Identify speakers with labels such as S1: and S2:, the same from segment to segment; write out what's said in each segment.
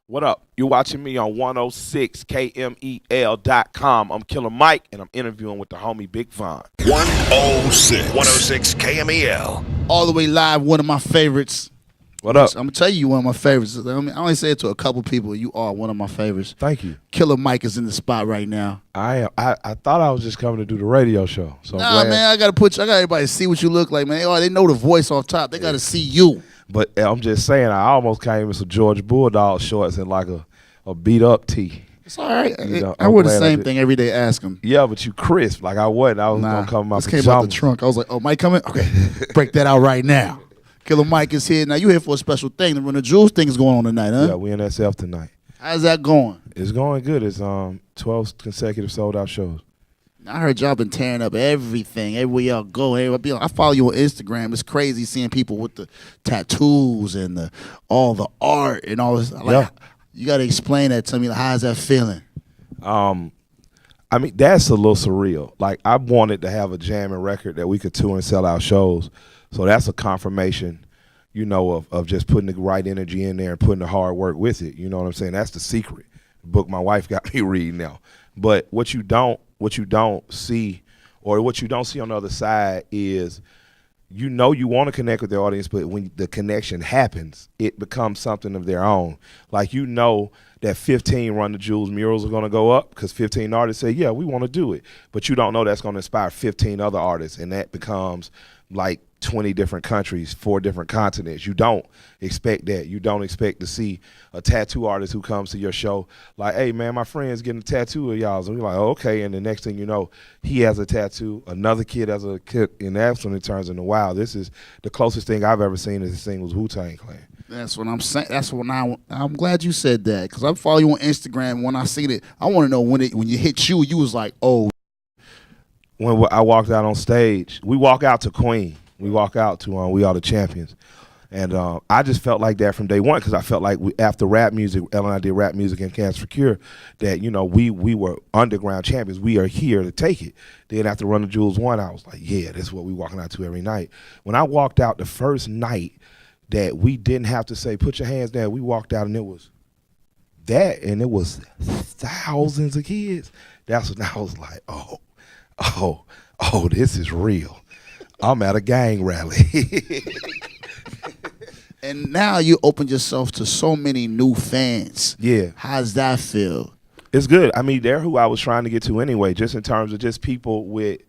S1: What up? You're watching me on 106KMEL.com. I'm Killer Mike, and I'm interviewing with the homie Big Von.
S2: 106 KMEL.
S3: All the way live, one of my favorites.
S1: What up?
S3: I'm gonna tell you one of my favorites. I only say it to a couple people. You are one of my favorites.
S1: Thank you.
S3: Killer Mike is in the spot right now.
S1: I thought I was just coming to do the radio show. So
S3: Nah, man, I got everybody to see what you look like, man. They know the voice off top. They gotta see you.
S1: But I'm just saying, I almost came in some George Bulldog shorts and like a beat up tee.
S3: It's all right.
S1: know,
S3: I
S1: I'm
S3: wear the
S1: glad I
S3: same
S1: did.
S3: thing every day. Ask him.
S1: Yeah, but you crisp. Like I wasn't. I was gonna come in my
S3: this came out the
S1: pajamas.
S3: trunk. I was like, oh, Mike coming? Okay, break that out right now. Killer Mike is here. Now you here for a special thing. The Run the Jewels thing is going on tonight, huh?
S1: Yeah, we in SF tonight.
S3: How's that going?
S1: It's going good. It's 12 consecutive sold out shows.
S3: I heard y'all been tearing up everything. Everywhere y'all go. I follow you on Instagram. It's crazy seeing people with the tattoos and all the art and all this. Like,
S1: Yeah.
S3: You got to explain that to me. Like, how's that feeling?
S1: I mean, that's a little surreal. Like, I wanted to have a jamming record that we could tour and sell out shows. So that's a confirmation, of just putting the right energy in there and putting the hard work with it. You know what I'm saying? That's the secret. The book my wife got me reading now. But what you don't see, or what you don't see on the other side is, you want to connect with the audience, but when the connection happens, it becomes something of their own. Like, that 15 Run the Jewels murals are going to go up because 15 artists say, yeah, we want to do it. But you don't know that's going to inspire 15 other artists, and that becomes like 20 different countries, 4 different continents. You don't expect that. You don't expect to see a tattoo artist who comes to your show like, hey, man, my friend's getting a tattoo of y'all's. And we're like, oh, okay. And the next thing you know, he has a tattoo, another kid has a kid, and that's when it turns into, wow, this is the closest thing I've ever seen as a singles Wu Tang Clan.
S3: That's what I'm saying. I'm glad you said that because I follow you on Instagram. When I seen it, I want to know when you hit you was like, oh.
S1: When I walked out on stage, we walk out to Queen. We walk out to We Are the Champions. And I just felt like that from day one because I felt like after rap music, Ellen and I did rap music and Cancer for Cure, that, we were underground champions. We are here to take it. Then after Run the Jewels 1, I was like, yeah, this is what we walking out to every night. When I walked out the first night that we didn't have to say, put your hands down, we walked out and it was that, and it was thousands of kids. That's when I was like, oh, this is real. I'm at a gang rally.
S3: And now you opened yourself to so many new fans.
S1: Yeah.
S3: How's that feel?
S1: It's good. I mean, they're who I was trying to get to anyway, just in terms of just people with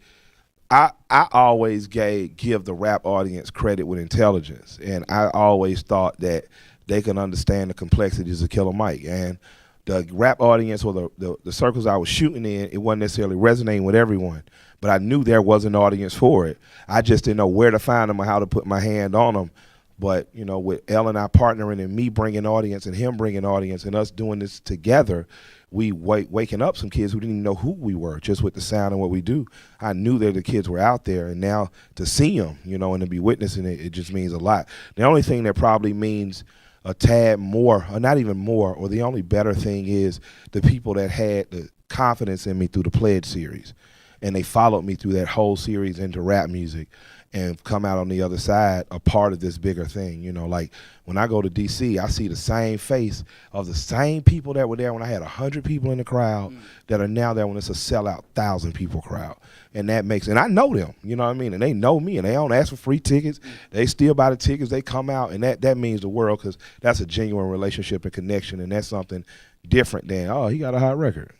S1: I always give the rap audience credit with intelligence. And I always thought that they can understand the complexities of Killer Mike. And the rap audience or the circles I was shooting in, it wasn't necessarily resonating with everyone. But I knew there was an audience for it. I just didn't know where to find them or how to put my hand on them. But, with Elle and I partnering and me bringing audience and him bringing audience and us doing this together, we waking up some kids who didn't even know who we were just with the sound and what we do. I knew that the kids were out there, and now to see them, and to be witnessing it, it just means a lot. The only thing that probably means a tad more, or not even more, or the only better thing is the people that had the confidence in me through the Pledge series. And they followed me through that whole series into rap music and come out on the other side a part of this bigger thing. Like when I go to D.C., I see the same face of the same people that were there when I had 100 people in the crowd that are now there when it's a sellout 1,000 people crowd. And that makes, and I know them, you know what I mean? And they know me, and they don't ask for free tickets. They still buy the tickets. They come out, and that means the world because that's a genuine relationship and connection, and that's something different than, oh, he got a hot record.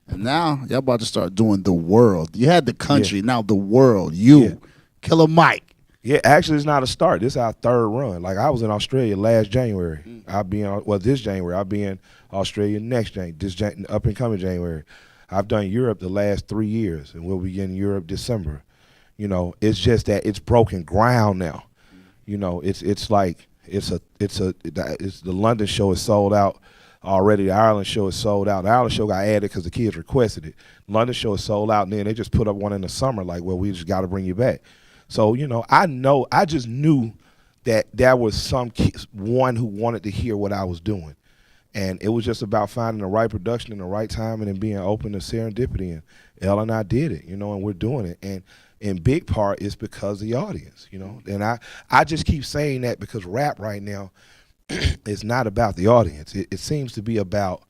S3: And now y'all about to start doing the world. You had the country, now the world.
S1: Yeah.
S3: Killer Mike.
S1: Yeah, actually, it's not a start. This is our third run. Like, I was in Australia last January. I'll be this January. I'll be in Australia next January, up and coming January. I've done Europe the last 3 years, and we'll be in Europe December. It's just that it's broken ground now. It's like the London show is sold out already. The Ireland show is sold out. The Ireland show got added because the kids requested it. London show is sold out, and then they just put up one in the summer. Like, well, we just got to bring you back. So, I just knew that there was one who wanted to hear what I was doing. And it was just about finding the right production and the right time and then being open to serendipity. And Elle and I did it, and we're doing it. And in big part, it's because of the audience, And I just keep saying that because rap right now, it's not about the audience. It seems to be about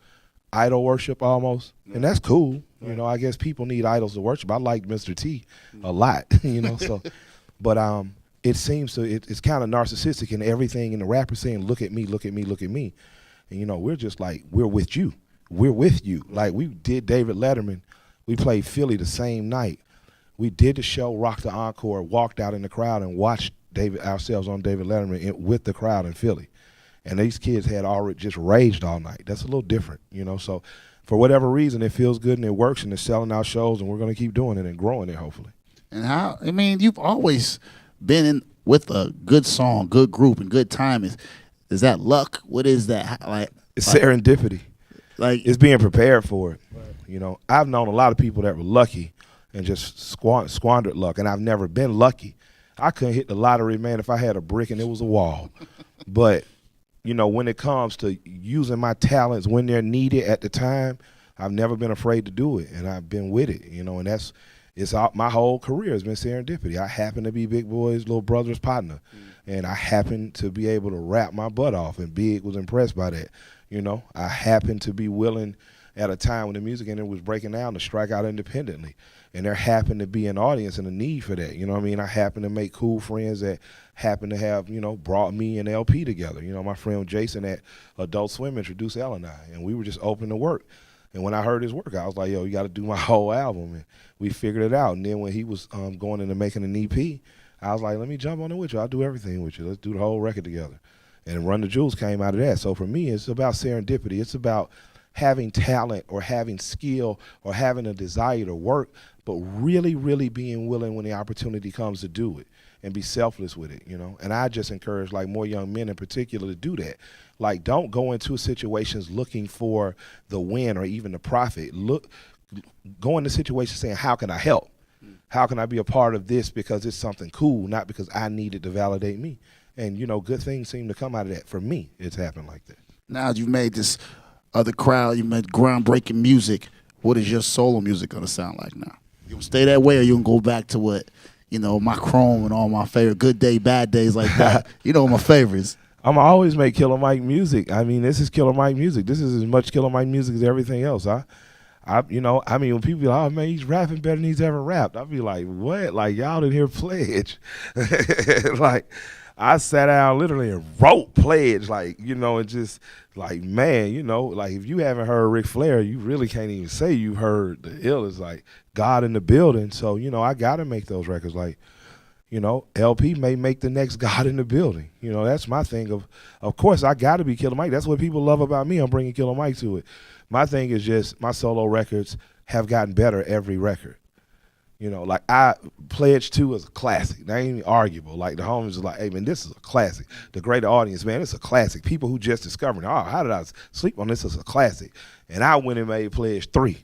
S1: idol worship almost, and that's cool. You know, I guess people need idols to worship. I like Mr. T a lot, you know. So, but it seems to it's kind of narcissistic in everything. And the rapper saying, "Look at me, look at me, look at me," and you know, we're just like, we're with you, we're with you. Like we did David Letterman, we played Philly the same night. We did the show, Rock the Encore, walked out in the crowd and watched ourselves on David Letterman with the crowd in Philly. And these kids had already just raged all night. That's a little different, you know. So for whatever reason, it feels good and it works and it's selling out shows, and we're going to keep doing it and growing it, hopefully.
S3: And I mean, you've always been in with a good song, good group, and good time. Is that luck? What is that?
S1: It's serendipity.
S3: Like
S1: it's being prepared for it. Right. You know, I've known a lot of people that were lucky and just squandered luck, and I've never been lucky. I couldn't hit the lottery, man, if I had a brick and it was a wall. But you know, when it comes to using my talents when they're needed at the time, I've never been afraid to do it, and I've been with it, you know, and my whole career has been serendipity. I happen to be Big Boy's little brother's partner, and I happen to be able to rap my butt off, and Big was impressed by that, you know. I happen to be willing at a time when the music industry was breaking down to strike out independently, and there happened to be an audience and a need for that, you know what I mean? I happen to make cool friends that happen to have, you know, brought me and LP together. You know, my friend Jason at Adult Swim introduced L and I, and we were just open to work. And when I heard his work, I was like, yo, you got to do my whole album. And we figured it out. And then when he was going into making an EP, I was like, let me jump on it with you. I'll do everything with you. Let's do the whole record together. And Run the Jewels came out of that. So for me, it's about serendipity. It's about having talent or having skill or having a desire to work, but really, really being willing when the opportunity comes to do it and be selfless with it, you know. And I just encourage, like, more young men in particular to do that. Like, don't go into situations looking for the win or even the profit. Go into situations saying, how can I help? How can I be a part of this because it's something cool, not because I need it to validate me? And, you know, good things seem to come out of that. For me, it's happened like that.
S3: Now you've made this other crowd, you made groundbreaking music. What is your solo music going to sound like now? You gonna stay that way, or you gonna go back to what, you know, my Chrome and all my favorite Good Day, Bad Days like that? You know, my favorites.
S1: I'm always make Killer Mike music. I mean, this is Killer Mike music. This is as much Killer Mike music as everything else. You know, I mean, when people be like, oh, man, he's rapping better than he's ever rapped, I'll be like, what? Like, y'all didn't hear Pledge. Like, I sat down literally and wrote Pledge, like, you know, and just like, man, you know, like if you haven't heard Ric Flair, you really can't even say you've heard the illest, like God in the Building. So, you know, I got to make those records. Like, you know, LP may make the next God in the Building. You know, that's my thing. Of course, I got to be Killer Mike. That's what people love about me. I'm bringing Killer Mike to it. My thing is just my solo records have gotten better every record. You know, like Pledge 2 is a classic. That ain't even arguable. Like the homies are like, hey, man, this is a classic. The greater audience, man, it's a classic. People who just discovered, oh, how did I sleep on this? It's a classic. And I went and made Pledge 3.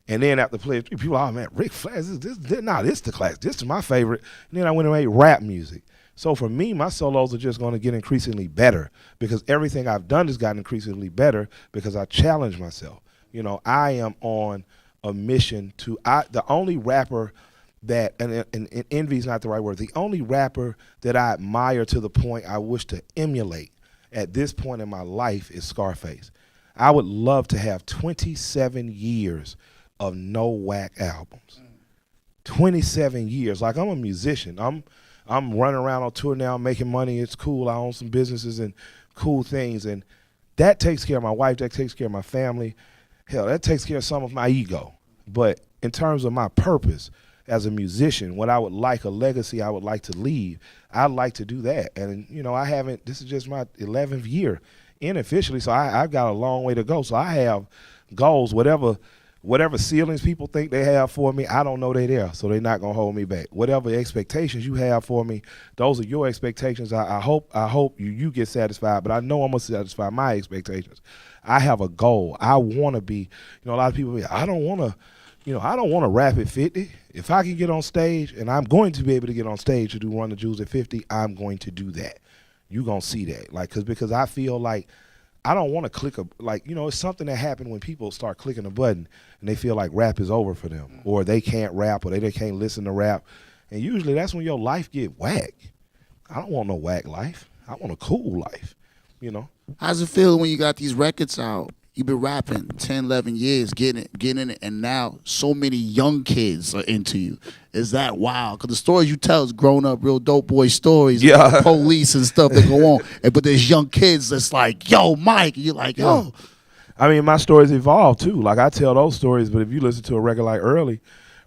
S1: And then after Pledge 3, people, oh, man, Ric Flair, this the classic. This is my favorite. And then I went and made rap music. So for me, my solos are just going to get increasingly better because everything I've done has gotten increasingly better because I challenge myself. You know, I am on a mission to the only rapper that and envy is not the right word. The only rapper that I admire to the point I wish to emulate at this point in my life is Scarface. I would love to have 27 years of no whack albums. 27 years. Like, I'm a musician. I'm running around on tour now, making money. It's cool. I own some businesses and cool things, and that takes care of my wife. That takes care of my family. Hell, that takes care of some of my ego. But in terms of my purpose as a musician, what I would like, a legacy I would like to leave, I'd like to do that. And, you know, this is just my 11th year in officially, so I've got a long way to go. So I have goals, whatever ceilings people think they have for me, I don't know they're there, so they're not going to hold me back. Whatever expectations you have for me, those are your expectations. I hope you get satisfied, but I know I'm going to satisfy my expectations. I have a goal. I want to be, you know, a lot of people be, I don't want to rap at 50. If I can get on stage, and I'm going to be able to get on stage to do Run the Jewels at 50, I'm going to do that. You're going to see that. Like, because I feel like I don't want to click it's something that happened when people start clicking a button and they feel like rap is over for them, or they can't rap, or they can't listen to rap. And usually that's when your life get whack. I don't want no whack life. I want a cool life. you know.
S3: How's it feel when you got these records out? You've been rapping 10, 11 years, getting it, and now so many young kids are into you. Is that wild? Because the stories you tell is grown up, real dope boy stories,
S1: Yeah.
S3: police and stuff that go on. But there's young kids that's like, yo, Mike, and you're like, yo.
S1: Yeah. I mean, my stories evolve too. Like I tell those stories, but if you listen to a record like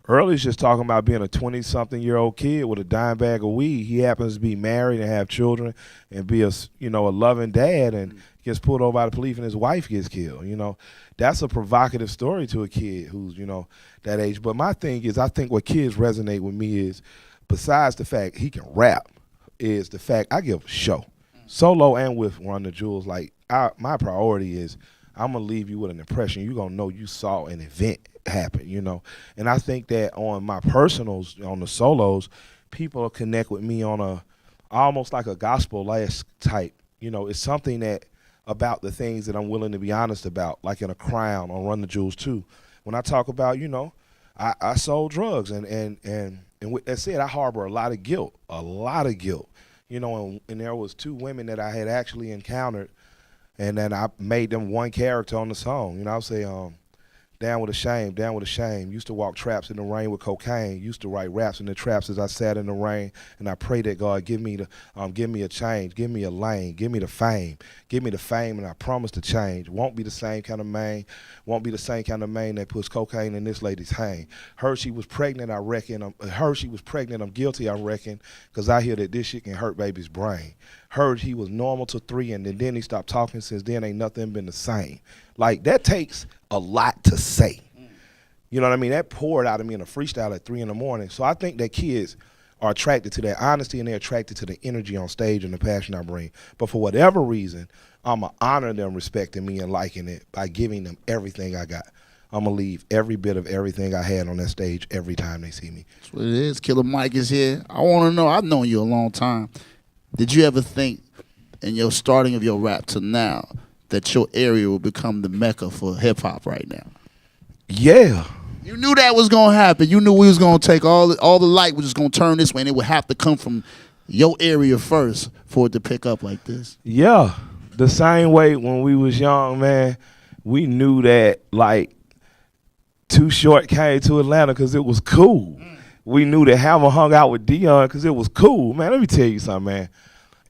S1: Early's just talking about being a 20-something-year-old kid with a dime bag of weed. He happens to be married and have children and be a loving dad, and gets pulled over by the police and his wife gets killed. You know, that's a provocative story to a kid who's, that age. But my thing is, I think what kids resonate with me is, besides the fact he can rap, is the fact I give a show. Solo and with Run the Jewels, like my priority is I'm going to leave you with an impression. You're going to know you saw an event happen, And I think that on my personals, on the solos, people connect with me on a almost like a gospel-esque type. It's something that about the things that I'm willing to be honest about, like in A Crown on Run the Jewels 2. When I talk about, I sold drugs and with that said, I harbor a lot of guilt. And there was 2 women that I had actually encountered, and then I made them one character on the song. I say, down with a shame. Used to walk traps in the rain with cocaine. Used to write raps in the traps as I sat in the rain. And I pray that God give me a change, give me a lane, give me the fame, and I promise to change. Won't be the same kind of man that puts cocaine in this lady's hand. Heard she was pregnant, I reckon. I'm guilty, I reckon, because I hear that this shit can hurt baby's brain. Heard he was normal till 3, and then he stopped talking. Since then, ain't nothing been the same. Like, that takes a lot to say. You know what I mean? That poured out of me in a freestyle at 3 in the morning. So I think that kids are attracted to that honesty, and they're attracted to the energy on stage and the passion I bring. But for whatever reason, I'm going to honor them respecting me and liking it by giving them everything I got. I'm going to leave every bit of everything I had on that stage every time they see me.
S3: That's what it is. Killer Mike is here. I want to know, I've known you a long time. Did you ever think in your starting of your rap to now that your area will become the mecca for hip-hop right now?
S1: Yeah.
S3: You knew that was going to happen. You knew we was going to take all the light was just going to turn this way, and it would have to come from your area first for it to pick up like this.
S1: Yeah. The same way when we was young, man, we knew that, like, Too Short came to Atlanta because it was cool. We knew that Hammer hung out with Dion because it was cool. Man, let me tell you something, man.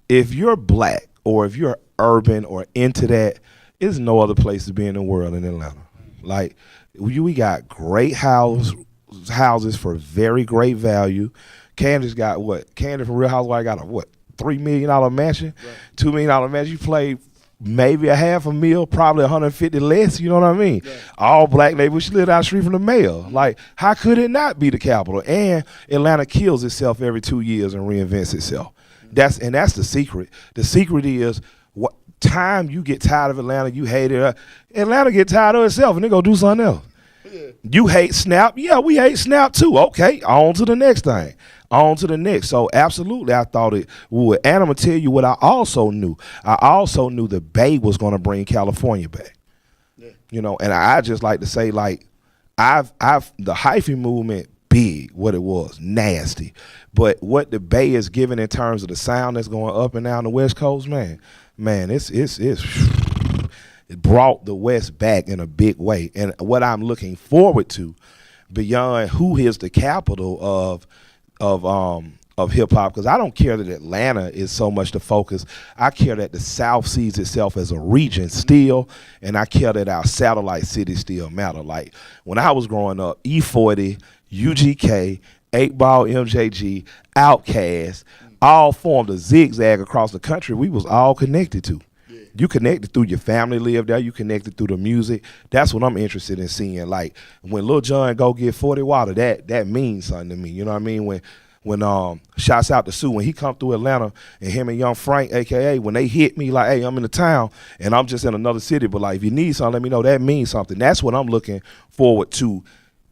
S1: If you're black or if you're urban or into that, there's no other place to be in the world in Atlanta. Like, we got great houses for very great value. Candace got what? Candace from Real Housewives got a what? $3 million mansion, right. $2 million mansion. You played maybe a half a meal, probably 150 less. You know what I mean? Yeah. All black neighborhood. She lived out the street from the mayor. Like, how could it not be the capital? And Atlanta kills itself every 2 years and reinvents itself. That's the secret. The secret is what time you get tired of Atlanta, you hate it. Atlanta get tired of itself and they go do something else. Yeah. You hate Snap? Yeah, we hate Snap too. Okay, on to the next thing. On to the next. So absolutely, I thought it would. And I'm gonna tell you what I also knew. I also knew the Bay was gonna bring California back. Yeah. And I just like to say, like, I've the hyphy movement, big, what it was, nasty. But what the Bay is giving in terms of the sound that's going up and down the West Coast, man, it brought the West back in a big way. And what I'm looking forward to, beyond who is the capital of hip hop, because I don't care that Atlanta is so much the focus. I care that the South sees itself as a region still, and I care that our satellite cities still matter. Like, when I was growing up, E40, UGK, 8 Ball, MJG, Outkast, all formed a zigzag across the country we was all connected to. Yeah. You connected through your family lived there. You connected through the music. That's what I'm interested in seeing. Like, when Lil Jon go get 40 Water, that means something to me. You know what I mean? When shouts out to Sue, when he come through Atlanta, and him and Young Frank, AKA, when they hit me like, hey, I'm in the town and I'm just in another city, but like, if you need something, let me know. That means something. That's what I'm looking forward to.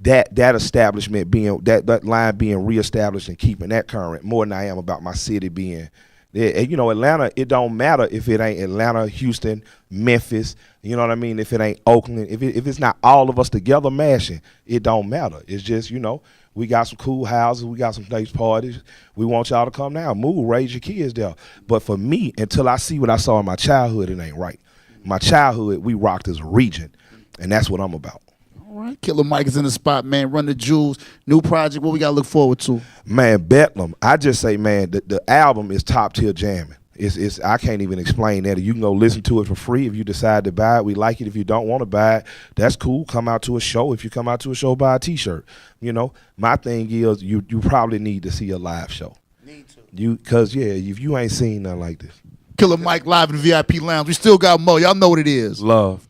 S1: That establishment being that line being reestablished and keeping that current more than I am about my city being And, you know, Atlanta, it don't matter if it ain't Atlanta, Houston, Memphis, you know what I mean? If it ain't Oakland, if it's not all of us together mashing, it don't matter. It's just, you know, we got some cool houses, we got some nice parties. We want y'all to come down, move, raise your kids there. But for me, until I see what I saw in my childhood, it ain't right. My childhood, we rocked as a region, and that's what I'm about.
S3: All right, Killer Mike is in the spot, man. Run the jewels, new project. What we got to look forward to?
S1: Man, Bedlam. I just say, man, the album is top tier jamming. It's I can't even explain that. You can go listen to it for free if you decide to buy it. We like it. If you don't want to buy it, that's cool. Come out to a show. If you come out to a show, buy a T-shirt. You know, my thing is you probably need to see a live show.
S3: Need to.
S1: Cause if you ain't seen nothing like this.
S3: Killer Mike live in the VIP lounge. We still got more. Y'all know what it is.
S1: Love.